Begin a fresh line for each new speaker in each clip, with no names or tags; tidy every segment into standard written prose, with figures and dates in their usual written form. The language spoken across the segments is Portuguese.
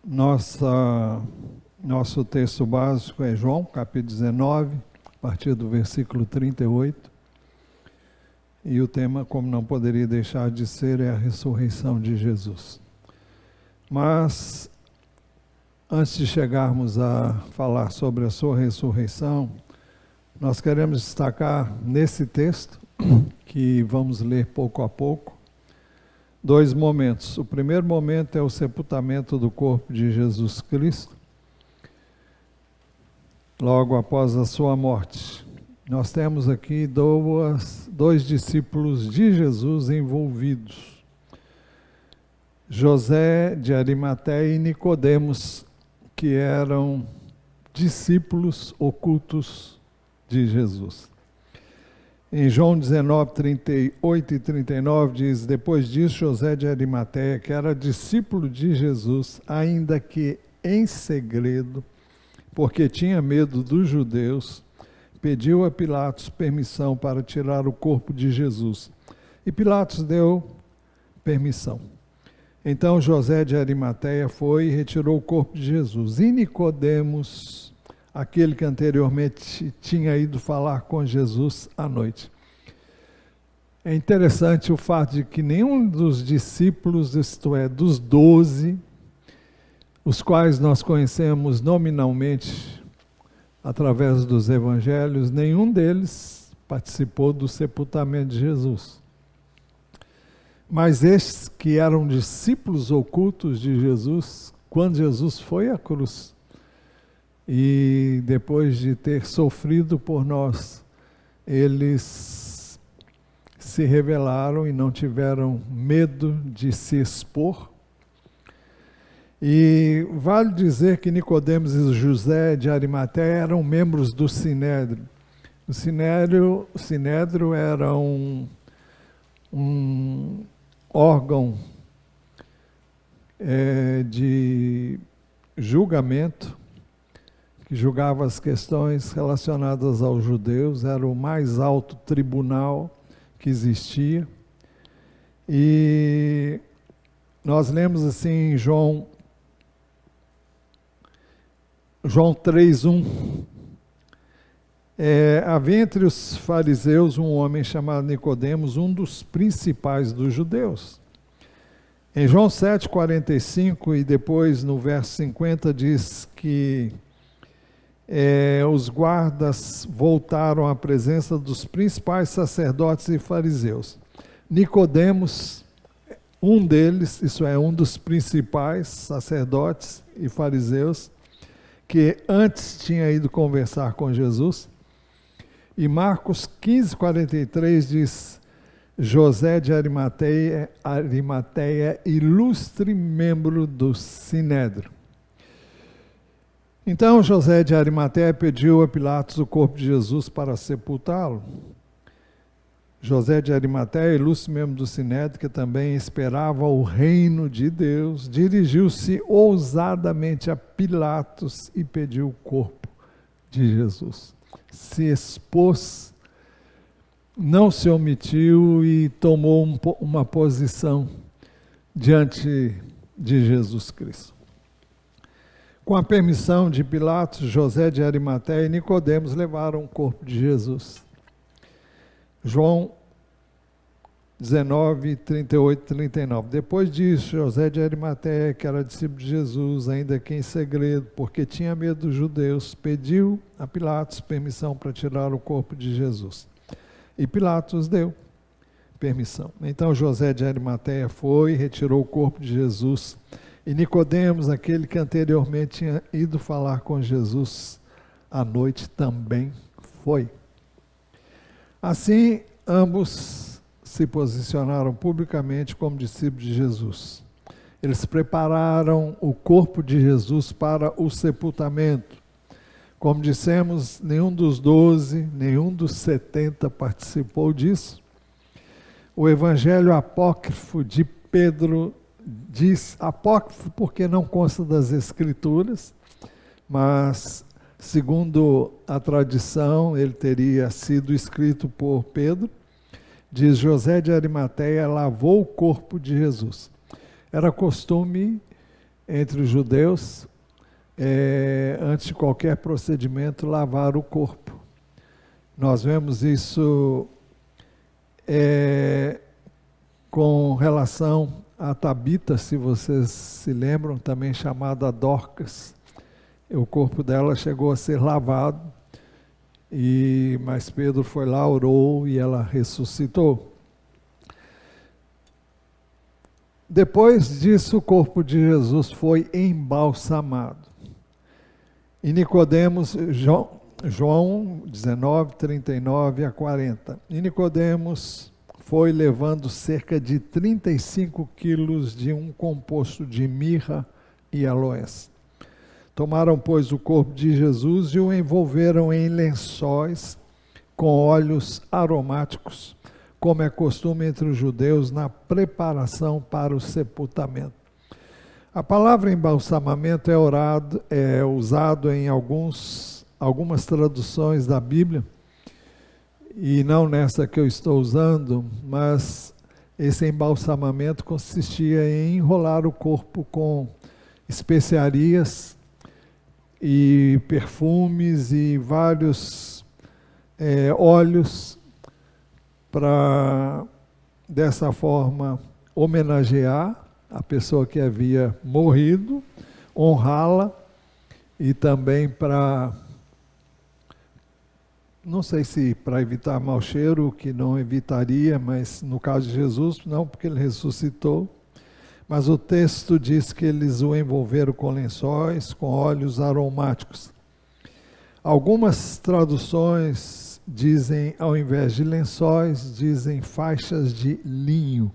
Nosso texto básico é João, capítulo 19, a partir do versículo 38. E o tema, como não poderia deixar de ser, é a ressurreição de Jesus. Mas, antes de chegarmos a falar sobre a sua ressurreição, nós queremos destacar nesse texto, que vamos ler pouco a pouco, dois momentos. O primeiro momento é o sepultamento do corpo de Jesus Cristo, logo após a sua morte. Nós temos aqui dois discípulos de Jesus envolvidos, José de Arimateia e Nicodemos, que eram discípulos ocultos de Jesus. Em João 19, 38 e 39 diz: depois disso, José de Arimateia, que era discípulo de Jesus, ainda que em segredo, porque tinha medo dos judeus, pediu a Pilatos permissão para tirar o corpo de Jesus. E Pilatos deu permissão. Então José de Arimateia foi e retirou o corpo de Jesus. E Nicodemos, aquele que anteriormente tinha ido falar com Jesus à noite. É interessante o fato de que nenhum dos discípulos, isto é, dos 12, os quais nós conhecemos nominalmente através dos evangelhos, nenhum deles participou do sepultamento de Jesus. Mas estes que eram discípulos ocultos de Jesus, quando Jesus foi à cruz, e depois de ter sofrido por nós, eles se revelaram e não tiveram medo de se expor. E vale dizer que Nicodemos e José de Arimateia eram membros do Sinédrio. O Sinédrio era um órgão de julgamento, que julgava as questões relacionadas aos judeus, era o mais alto tribunal que existia. E nós lemos assim em João 3:1, havia entre os fariseus um homem chamado Nicodemos, um dos principais dos judeus. Em João 7:45 e depois no verso 50 diz que os guardas voltaram à presença dos principais sacerdotes e fariseus. Nicodemos, um deles, isso é, um dos principais sacerdotes e fariseus, que antes tinha ido conversar com Jesus. E Marcos 15:43 diz: José de Arimateia, ilustre membro do Sinédrio. Então José de Arimateia pediu a Pilatos o corpo de Jesus para sepultá-lo. José de Arimateia, ilustre membro do Sinédrio, que também esperava o reino de Deus, dirigiu-se ousadamente a Pilatos e pediu o corpo de Jesus. Se expôs, não se omitiu e tomou uma posição diante de Jesus Cristo. Com a permissão de Pilatos, José de Arimateia e Nicodemos levaram o corpo de Jesus. João 19, 38 e 39. Depois disso, José de Arimateia, que era discípulo de Jesus, ainda que em segredo, porque tinha medo dos judeus, pediu a Pilatos permissão para tirar o corpo de Jesus. E Pilatos deu permissão. Então José de Arimateia foi e retirou o corpo de Jesus. E Nicodemos, aquele que anteriormente tinha ido falar com Jesus à noite, também foi. Assim, ambos se posicionaram publicamente como discípulos de Jesus. Eles prepararam o corpo de Jesus para o sepultamento. Como dissemos, nenhum dos 12, nenhum dos 70 participou disso. O evangelho apócrifo de Pedro diz, apócrifo porque não consta das escrituras, mas segundo a tradição, ele teria sido escrito por Pedro. Diz: José de Arimateia lavou o corpo de Jesus. Era costume entre os judeus, antes de qualquer procedimento, lavar o corpo. Nós vemos isso com relação a Tabita, se vocês se lembram, também chamada Dorcas. O corpo dela chegou a ser lavado, mas Pedro foi lá, orou e ela ressuscitou. Depois disso, o corpo de Jesus foi embalsamado. E Nicodemos, João 19, 39 a 40. E Nicodemos foi levando cerca de 35 quilos de um composto de mirra e aloés. Tomaram, pois, o corpo de Jesus e o envolveram em lençóis com óleos aromáticos, como é costume entre os judeus na preparação para o sepultamento. A palavra embalsamamento é usado em algumas traduções da Bíblia, e não nessa que eu estou usando, mas esse embalsamamento consistia em enrolar o corpo com especiarias e perfumes e vários óleos para, dessa forma, homenagear a pessoa que havia morrido, honrá-la e também para, não sei se para evitar mau cheiro, que não evitaria, mas no caso de Jesus, não, porque ele ressuscitou. Mas o texto diz que eles o envolveram com lençóis, com óleos aromáticos. Algumas traduções dizem, ao invés de lençóis, dizem faixas de linho.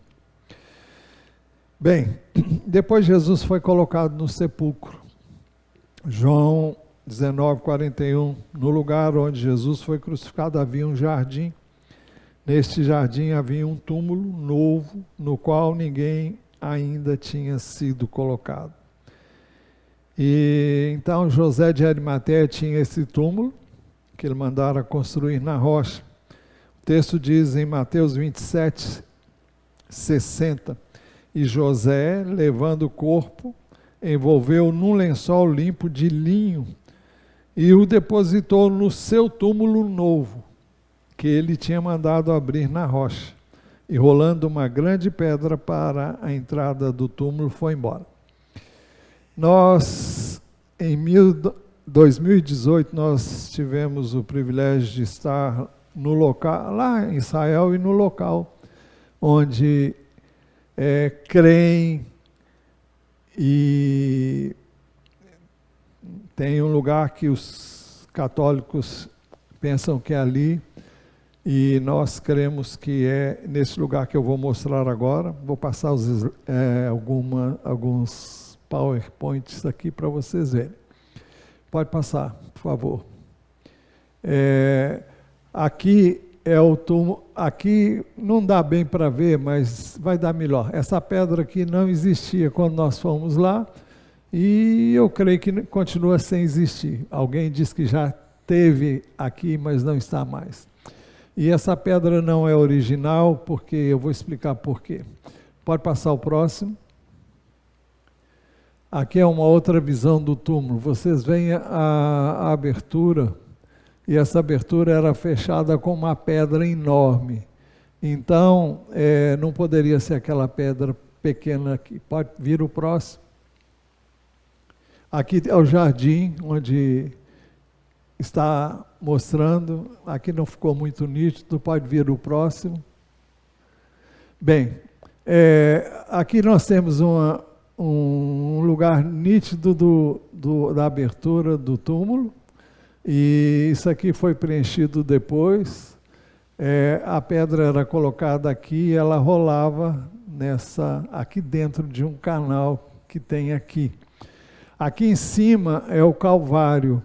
Bem, depois Jesus foi colocado no sepulcro. João 19, 41, no lugar onde Jesus foi crucificado havia um jardim. Neste jardim havia um túmulo novo, no qual ninguém ainda tinha sido colocado. E então José de Arimateia tinha esse túmulo, que ele mandara construir na rocha. O texto diz em Mateus 27, 60, e José, levando o corpo, envolveu num lençol limpo de linho e o depositou no seu túmulo novo, que ele tinha mandado abrir na rocha. E rolando uma grande pedra para a entrada do túmulo, foi embora. Nós, em 2018, nós tivemos o privilégio de estar no local, lá em Israel, e no local onde creem, e tem um lugar que os católicos pensam que é ali, e nós cremos que é nesse lugar que eu vou mostrar agora. Vou passar alguns PowerPoints aqui para vocês verem. Pode passar, por favor. Aqui é o túmulo. Aqui não dá bem para ver, mas vai dar melhor. Essa pedra aqui não existia quando nós fomos lá, e eu creio que continua sem existir. Alguém disse que já teve aqui, mas não está mais. E essa pedra não é original, porque eu vou explicar por quê. Pode passar o próximo. Aqui é uma outra visão do túmulo. Vocês veem a abertura, e essa abertura era fechada com uma pedra enorme. Então, não poderia ser aquela pedra pequena aqui. Pode vir o próximo. Aqui é o jardim, onde está mostrando. Aqui não ficou muito nítido, pode vir o próximo. Bem, aqui nós temos um lugar nítido da abertura do túmulo, e isso aqui foi preenchido depois. A pedra era colocada aqui e ela rolava aqui dentro de um canal que tem aqui. Aqui em cima é o Calvário,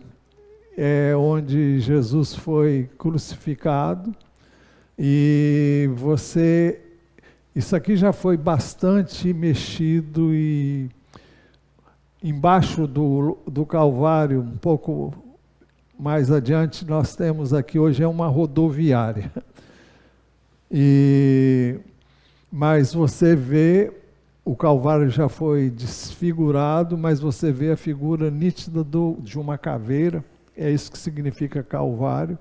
onde Jesus foi crucificado, e isso aqui já foi bastante mexido, e embaixo do Calvário, um pouco mais adiante, nós temos aqui, hoje é uma rodoviária, mas você vê o Calvário já foi desfigurado, mas você vê a figura nítida de uma caveira. É isso que significa Calvário,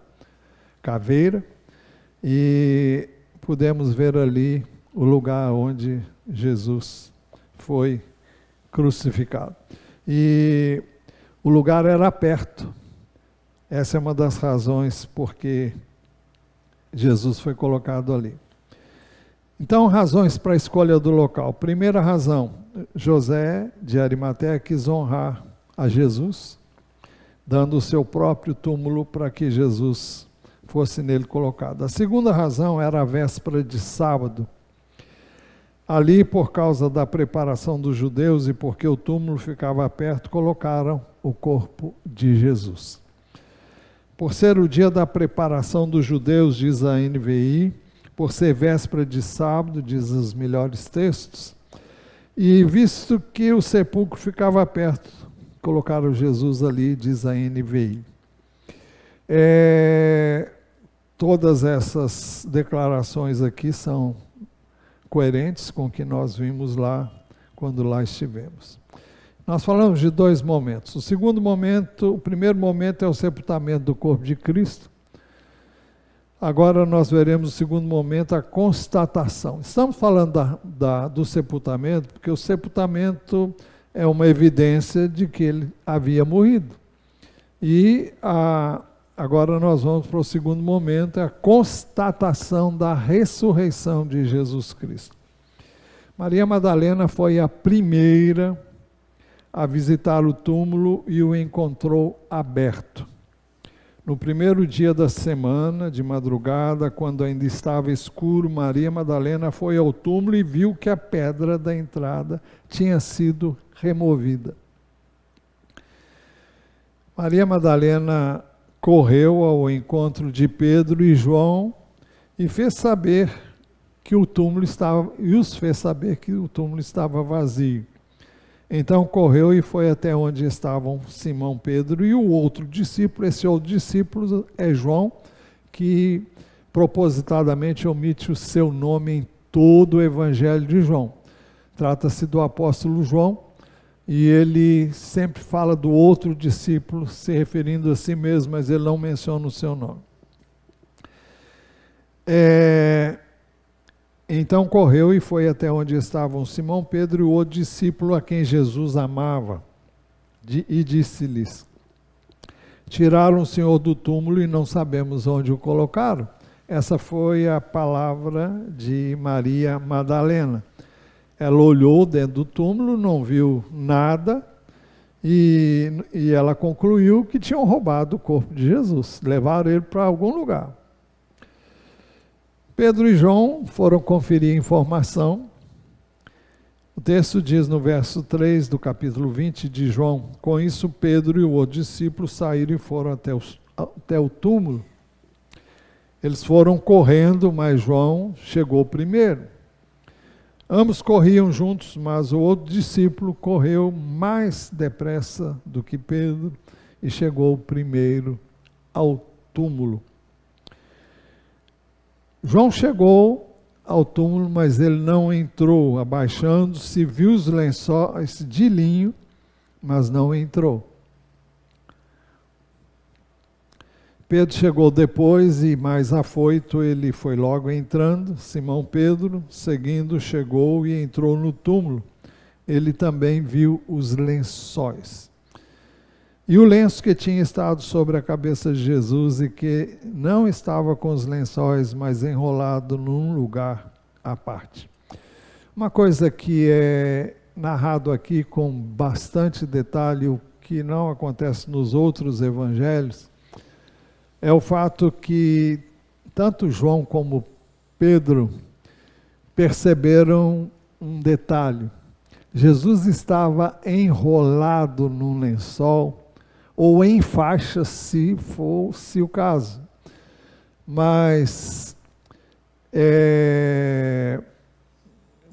caveira. E podemos ver ali o lugar onde Jesus foi crucificado. E o lugar era perto. Essa é uma das razões porque Jesus foi colocado ali. Então, razões para a escolha do local. Primeira razão, José de Arimateia quis honrar a Jesus, dando o seu próprio túmulo para que Jesus fosse nele colocado. A segunda razão era a véspera de sábado. Ali, por causa da preparação dos judeus e porque o túmulo ficava perto, colocaram o corpo de Jesus. Por ser o dia da preparação dos judeus, diz a NVI, por ser véspera de sábado, diz os melhores textos, e visto que o sepulcro ficava perto, colocaram Jesus ali, diz a NVI. Todas essas declarações aqui são coerentes com o que nós vimos lá, quando lá estivemos. Nós falamos de dois momentos. O primeiro momento é o sepultamento do corpo de Cristo. Agora nós veremos o segundo momento, a constatação. Estamos falando do sepultamento, porque o sepultamento é uma evidência de que ele havia morrido. E agora nós vamos para o segundo momento, a constatação da ressurreição de Jesus Cristo. Maria Madalena foi a primeira a visitar o túmulo e o encontrou aberto. No primeiro dia da semana, de madrugada, quando ainda estava escuro, Maria Madalena foi ao túmulo e viu que a pedra da entrada tinha sido removida. Maria Madalena correu ao encontro de Pedro e João e fez saber que o túmulo estava, vazio. Então correu e foi até onde estavam Simão Pedro e o outro discípulo. Esse outro discípulo é João, que propositadamente omite o seu nome em todo o Evangelho de João. Trata-se do apóstolo João, e ele sempre fala do outro discípulo, se referindo a si mesmo, mas ele não menciona o seu nome. Então correu e foi até onde estavam Simão Pedro e o outro discípulo a quem Jesus amava, e disse-lhes: tiraram o Senhor do túmulo e não sabemos onde o colocaram. Essa foi a palavra de Maria Madalena. Ela olhou dentro do túmulo, não viu nada, e ela concluiu que tinham roubado o corpo de Jesus, levaram ele para algum lugar. Pedro e João foram conferir informação. O texto diz no verso 3 do capítulo 20 de João: com isso Pedro e o outro discípulo saíram e foram até o túmulo. Eles foram correndo, mas João chegou primeiro. Ambos corriam juntos, mas o outro discípulo correu mais depressa do que Pedro e chegou primeiro ao túmulo. João chegou ao túmulo, mas ele não entrou. Abaixando-se, viu os lençóis de linho, mas não entrou. Pedro chegou depois e, mais afoito, ele foi logo entrando. Simão Pedro, seguindo, chegou e entrou no túmulo. Ele também viu os lençóis. E o lenço que tinha estado sobre a cabeça de Jesus e que não estava com os lençóis, mas enrolado num lugar à parte. Uma coisa que é narrado aqui com bastante detalhe, o que não acontece nos outros evangelhos, é o fato que tanto João como Pedro perceberam um detalhe. Jesus estava enrolado num lençol, ou em faixa, se fosse o caso. Mas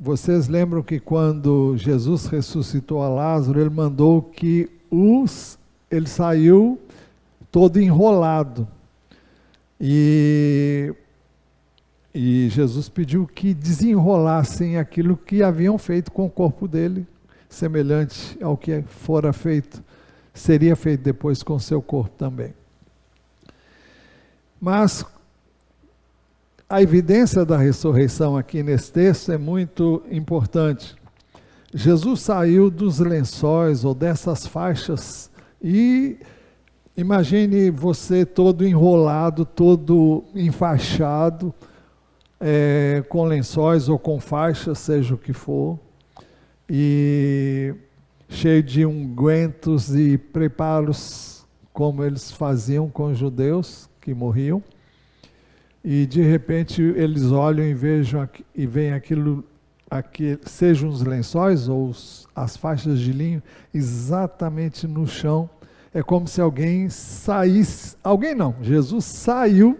vocês lembram que quando Jesus ressuscitou a Lázaro, ele mandou que ele saiu todo enrolado. E E Jesus pediu que desenrolassem aquilo que haviam feito com o corpo dele, semelhante ao que fora feito, seria feito depois com seu corpo também. Mas a evidência da ressurreição aqui nesse texto é muito importante. Jesus saiu dos lençóis ou dessas faixas e imagine você todo enrolado, todo enfaixado, com lençóis ou com faixas, seja o que for, e cheio de ungüentos e preparos, como eles faziam com os judeus que morriam, e de repente eles olham e vejam e veem aquilo, sejam os lençóis ou as faixas de linho, exatamente no chão. É como se alguém saísse, alguém não, Jesus saiu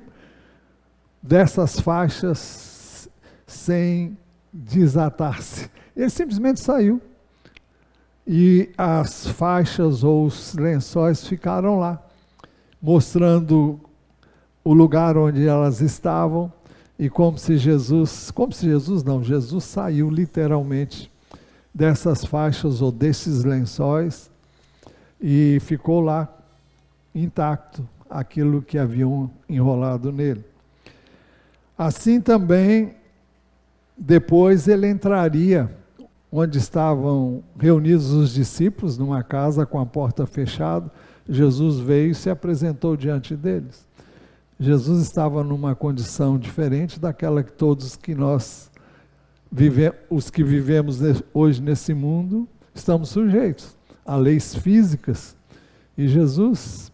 dessas faixas sem desatar-se. Ele simplesmente saiu. E as faixas ou os lençóis ficaram lá, mostrando o lugar onde elas estavam, e Jesus saiu literalmente dessas faixas ou desses lençóis, e ficou lá intacto aquilo que haviam enrolado nele. Assim também, depois ele entraria onde estavam reunidos os discípulos, numa casa com a porta fechada. Jesus veio e se apresentou diante deles. Jesus estava numa condição diferente daquela que todos que nós os que vivemos hoje nesse mundo, estamos sujeitos a leis físicas. E Jesus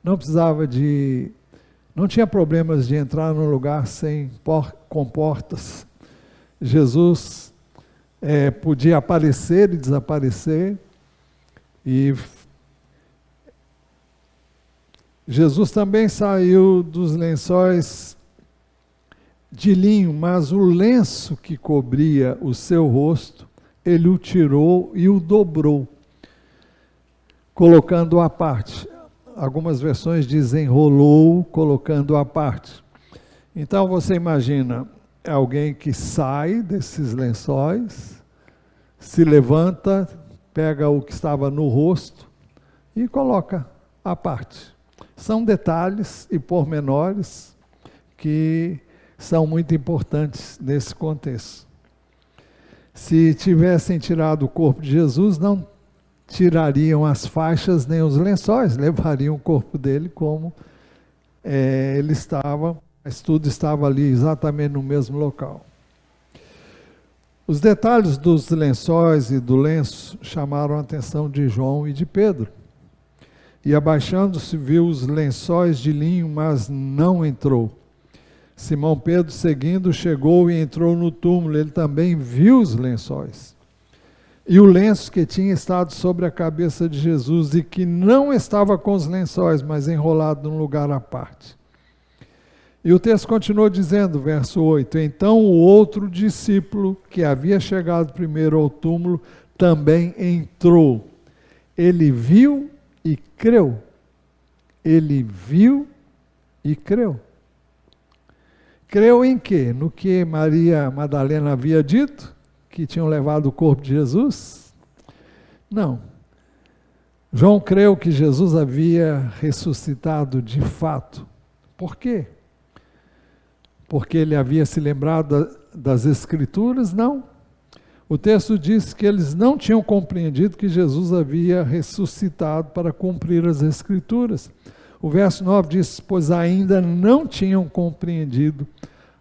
não tinha problemas de entrar num lugar com portas. Jesus podia aparecer e desaparecer, e Jesus também saiu dos lençóis de linho, mas o lenço que cobria o seu rosto, ele o tirou e o dobrou, colocando-o à parte. Algumas versões dizem enrolou, colocando-o à parte. Então você imagina alguém que sai desses lençóis, se levanta, pega o que estava no rosto e coloca à parte. São detalhes e pormenores que são muito importantes nesse contexto. Se tivessem tirado o corpo de Jesus, não tirariam as faixas nem os lençóis, levariam o corpo dele como ele estava, mas tudo estava ali exatamente no mesmo local. Os detalhes dos lençóis e do lenço chamaram a atenção de João e de Pedro. E abaixando-se viu os lençóis de linho, mas não entrou. Simão Pedro, seguindo, chegou e entrou no túmulo. Ele também viu os lençóis e o lenço que tinha estado sobre a cabeça de Jesus, e que não estava com os lençóis, mas enrolado num lugar à parte. E o texto continuou dizendo, verso 8, então o outro discípulo, que havia chegado primeiro ao túmulo, também entrou. Ele viu e creu. Ele viu e creu. Creu em quê? No que Maria Madalena havia dito? Que tinham levado o corpo de Jesus? Não. João creu que Jesus havia ressuscitado de fato. Por quê? Porque ele havia se lembrado das Escrituras? Não. O texto diz que eles não tinham compreendido que Jesus havia ressuscitado para cumprir as Escrituras. O verso 9 diz, pois ainda não tinham compreendido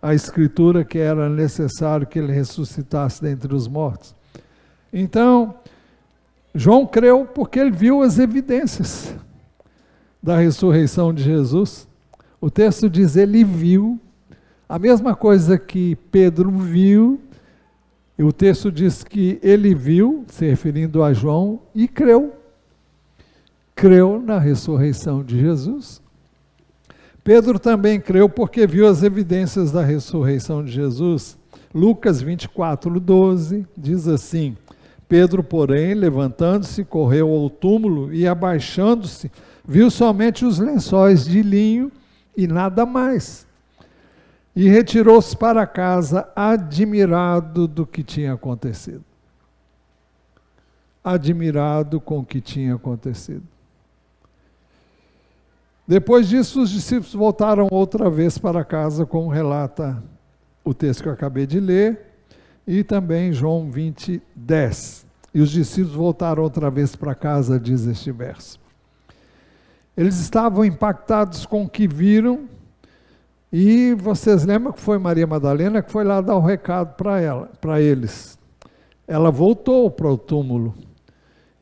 a Escritura que era necessário que ele ressuscitasse dentre os mortos. Então, João creu porque ele viu as evidências da ressurreição de Jesus. O texto diz, ele viu a mesma coisa que Pedro viu, e o texto diz que ele viu, se referindo a João, e creu. Creu na ressurreição de Jesus. Pedro também creu porque viu as evidências da ressurreição de Jesus. Lucas 24:12 diz assim, Pedro, porém, levantando-se, correu ao túmulo e, abaixando-se, viu somente os lençóis de linho e nada mais. e retirou-se para casa, admirado do que tinha acontecido. Admirado com o que tinha acontecido. Depois disso, os discípulos voltaram outra vez para casa, como relata o texto que eu acabei de ler, e também João 20, 10. E os discípulos voltaram outra vez para casa, diz este verso. Eles estavam impactados com o que viram, e vocês lembram que foi Maria Madalena que foi lá dar o recado para eles. Ela voltou para o túmulo,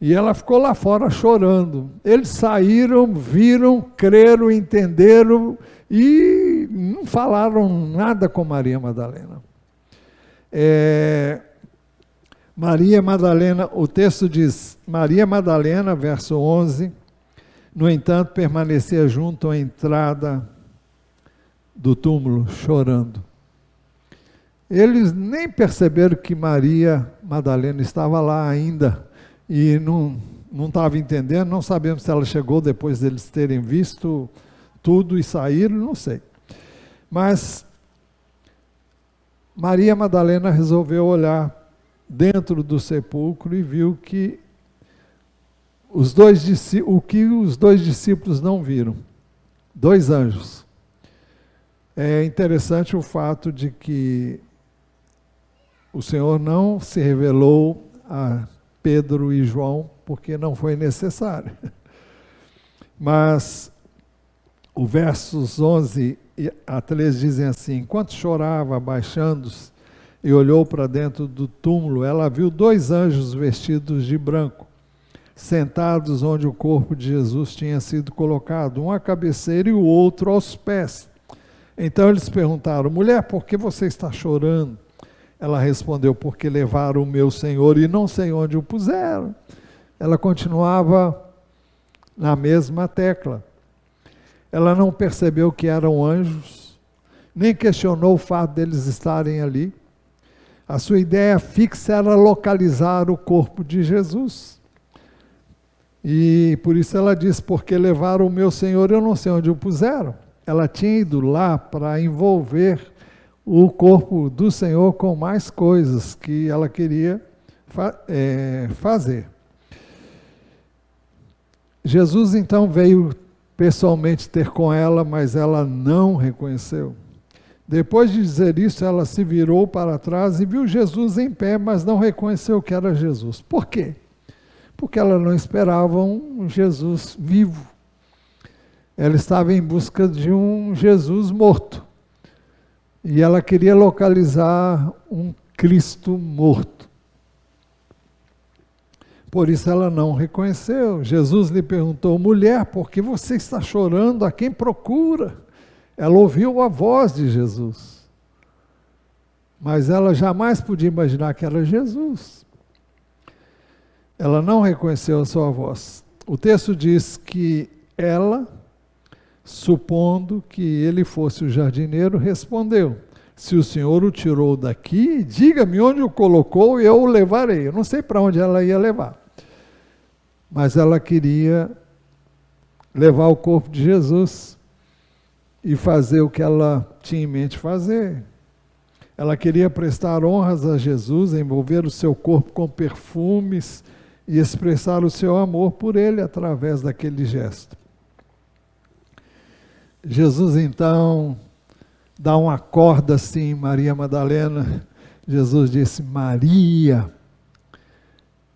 e ela ficou lá fora chorando. Eles saíram, viram, creram, entenderam, e não falaram nada com Maria Madalena. Maria Madalena, o texto diz, Maria Madalena, verso 11, no entanto, permanecia junto à entrada do túmulo, chorando. Eles nem perceberam que Maria Madalena estava lá ainda, e não estava entendendo, não sabemos se ela chegou depois deles terem visto tudo e saíram, não sei. Mas Maria Madalena resolveu olhar dentro do sepulcro e viu que o que os dois discípulos não viram. 2 anjos. É interessante o fato de que o Senhor não se revelou a Pedro e João, porque não foi necessário. Mas o versos 11 a 13 dizem assim: enquanto chorava, abaixando-se, e olhou para dentro do túmulo, ela viu 2 anjos vestidos de branco, sentados onde o corpo de Jesus tinha sido colocado, um à cabeceira e o outro aos pés. Então eles perguntaram: mulher, por que você está chorando? Ela respondeu: porque levaram o meu Senhor e não sei onde o puseram. Ela continuava na mesma tecla. Ela não percebeu que eram anjos, nem questionou o fato deles estarem ali. A sua ideia fixa era localizar o corpo de Jesus. E por isso ela diz: porque levaram o meu Senhor, eu não sei onde o puseram. Ela tinha ido lá para envolver o corpo do Senhor com mais coisas que ela queria fazer. Jesus então veio pessoalmente ter com ela, mas ela não reconheceu. Depois de dizer isso, ela se virou para trás e viu Jesus em pé, mas não reconheceu que era Jesus. Por quê? Porque ela não esperava um Jesus vivo. Ela estava em busca de um Jesus morto. E ela queria localizar um Cristo morto. Por isso ela não reconheceu. Jesus lhe perguntou: mulher, por que você está chorando? A quem procura? Ela ouviu a voz de Jesus, mas ela jamais podia imaginar que era Jesus. Ela não reconheceu a sua voz. O texto diz que ela, supondo que ele fosse o jardineiro, respondeu: se o Senhor o tirou daqui, diga-me onde o colocou e eu o levarei. Eu não sei para onde ela ia levar, mas ela queria levar o corpo de Jesus e fazer o que ela tinha em mente fazer. Ela queria prestar honras a Jesus, envolver o seu corpo com perfumes e expressar o seu amor por ele através daquele gesto. Jesus então dá uma corda assim, Maria Madalena. Jesus disse: Maria.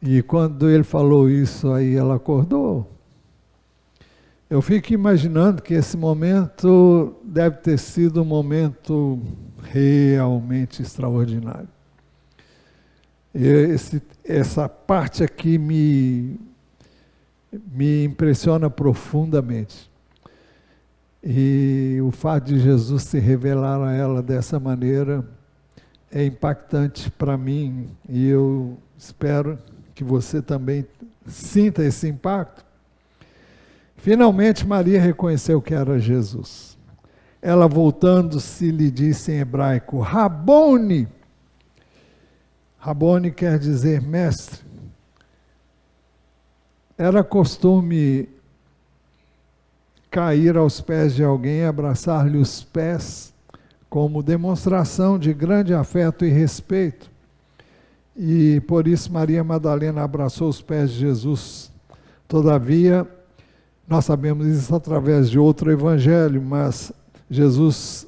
E quando ele falou isso, aí ela acordou. Eu fico imaginando que esse momento deve ter sido um momento realmente extraordinário. Essa parte aqui me impressiona profundamente. E o fato de Jesus se revelar a ela dessa maneira é impactante para mim, e eu espero que você também sinta esse impacto. Finalmente Maria reconheceu que era Jesus. Ela, voltando-se, lhe disse em hebraico: Rabone. Rabone quer dizer mestre. Era costume cair aos pés de alguém, abraçar-lhe os pés, como demonstração de grande afeto e respeito. E por isso Maria Madalena abraçou os pés de Jesus. Todavia, nós sabemos isso através de outro evangelho, mas Jesus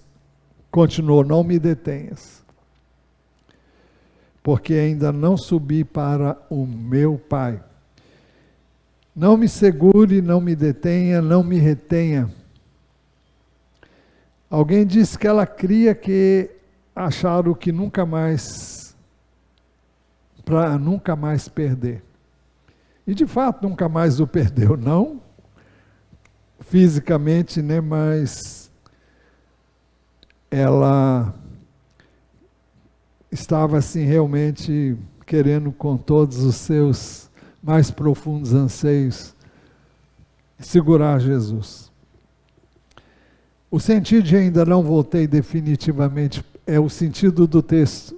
continuou: não me detenhas, porque ainda não subi para o meu Pai. Não me segure, não me detenha, não me retenha. Alguém disse que ela cria que acharam que nunca mais, para nunca mais perder. E de fato nunca mais o perdeu, não fisicamente, né, mas ela estava assim realmente querendo com todos os seus mais profundos anseios segurar Jesus. O sentido de ainda não voltei definitivamente é o sentido do texto,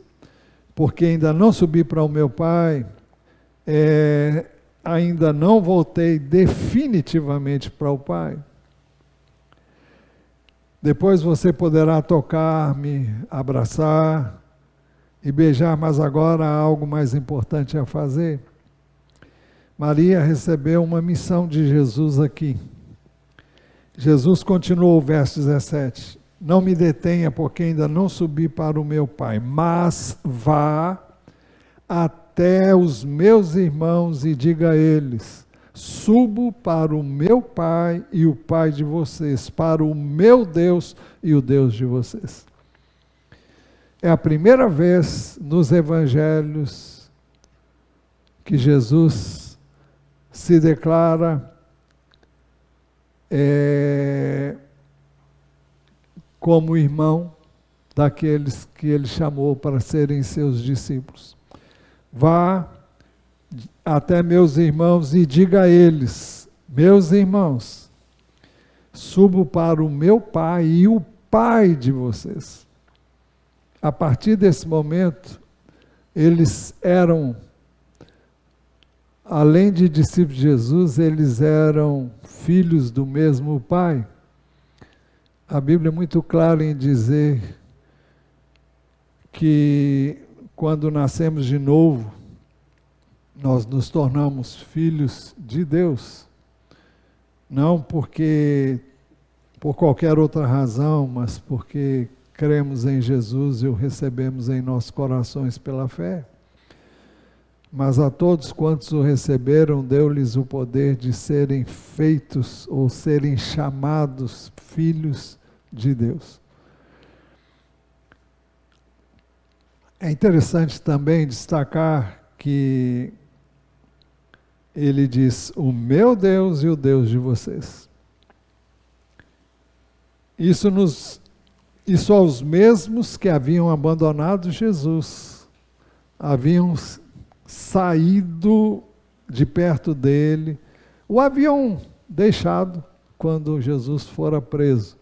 porque ainda não subi para o meu Pai, ainda não voltei definitivamente para o Pai. Depois você poderá tocar-me, abraçar e beijar, mas agora há algo mais importante a fazer. Maria recebeu uma missão de Jesus aqui. Jesus continuou o verso 17. Não me detenha, porque ainda não subi para o meu Pai, mas vá até os meus irmãos e diga a eles: subo para o meu Pai e o Pai de vocês, para o meu Deus e o Deus de vocês. É a primeira vez nos evangelhos que Jesus se declara como irmão daqueles que ele chamou para serem seus discípulos. Vá até meus irmãos e diga a eles: meus irmãos, subo para o meu Pai e o Pai de vocês. A partir desse momento, eles eram, além de discípulos de Jesus, eles eram filhos do mesmo Pai. A Bíblia é muito clara em dizer que quando nascemos de novo, nós nos tornamos filhos de Deus. Não porque por qualquer outra razão, mas porque cremos em Jesus e o recebemos em nossos corações pela fé. Mas a todos quantos o receberam, deu-lhes o poder de serem feitos ou serem chamados filhos de Deus. É interessante também destacar que ele diz: o meu Deus e o Deus de vocês. Isso aos mesmos que haviam abandonado Jesus, haviam saído de perto dele, o haviam deixado quando Jesus fora preso.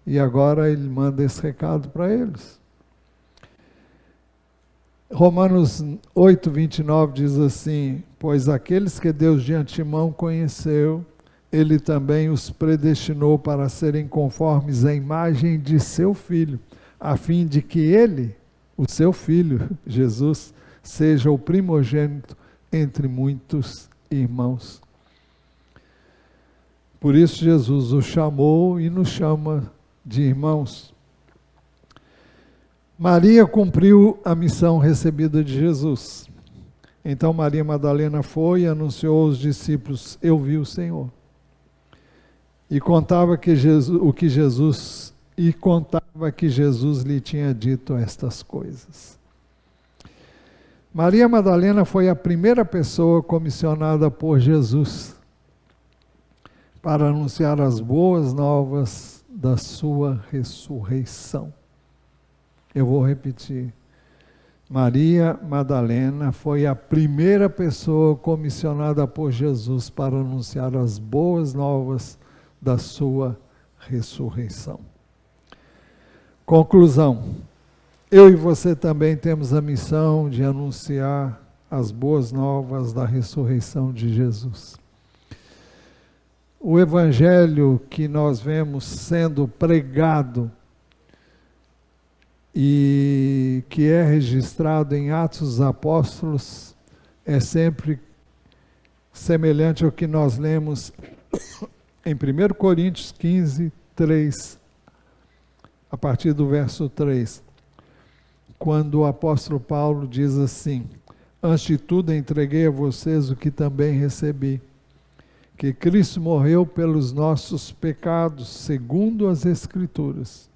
E agora ele manda esse recado para eles. Romanos 8, 29 diz assim: pois aqueles que Deus de antemão conheceu, ele também os predestinou para serem conformes à imagem de seu Filho, a fim de que ele, o seu Filho, Jesus, seja o primogênito entre muitos irmãos. Por isso Jesus o chamou e nos chama de irmãos. Maria cumpriu a missão recebida de Jesus. Então Maria Madalena foi e anunciou aos discípulos: eu vi o Senhor. E contava que Jesus lhe tinha dito estas coisas. Maria Madalena foi a primeira pessoa comissionada por Jesus para anunciar as boas novas da sua ressurreição. Eu vou repetir. Maria Madalena foi a primeira pessoa comissionada por Jesus para anunciar as boas novas da sua ressurreição. Conclusão. Eu e você também temos a missão de anunciar as boas novas da ressurreição de Jesus. O evangelho que nós vemos sendo pregado e que é registrado em Atos dos Apóstolos é sempre semelhante ao que nós lemos em 1 Coríntios 15, 3, a partir do verso 3, quando o apóstolo Paulo diz assim: antes de tudo entreguei a vocês o que também recebi, que Cristo morreu pelos nossos pecados, segundo as Escrituras,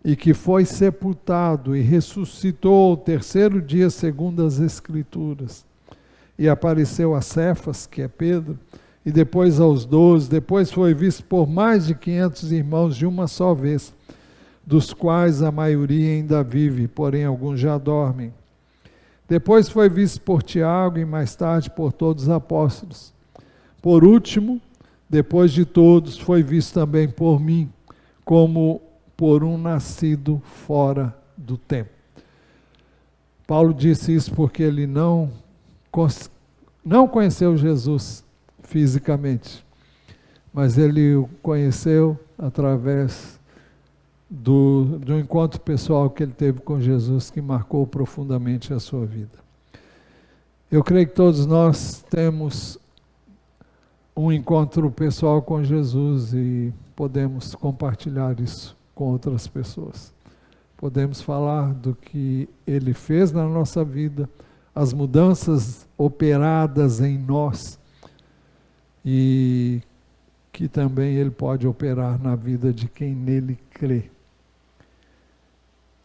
e que foi sepultado e ressuscitou ao terceiro dia, segundo as Escrituras, e apareceu a Cefas, que é Pedro, e depois aos 12, depois foi visto por mais de 500 irmãos de uma só vez, dos quais a maioria ainda vive, porém alguns já dormem. Depois foi visto por Tiago e mais tarde por todos os apóstolos. Por último, depois de todos, foi visto também por mim, como por um nascido fora do tempo. Paulo disse isso porque ele não conheceu Jesus fisicamente, mas ele o conheceu através de um encontro pessoal que ele teve com Jesus, que marcou profundamente a sua vida. Eu creio que todos nós temos um encontro pessoal com Jesus e podemos compartilhar isso com outras pessoas. Podemos falar do que ele fez na nossa vida, as mudanças operadas em nós e que também ele pode operar na vida de quem nele crê.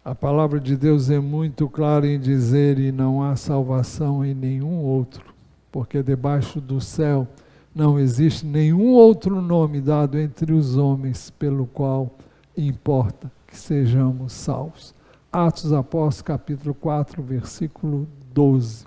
A palavra de Deus é muito clara em dizer: e não há salvação em nenhum outro, porque debaixo do céu não existe nenhum outro nome dado entre os homens pelo qual importa que sejamos salvos. Atos dos Apóstolos, capítulo 4, versículo 12.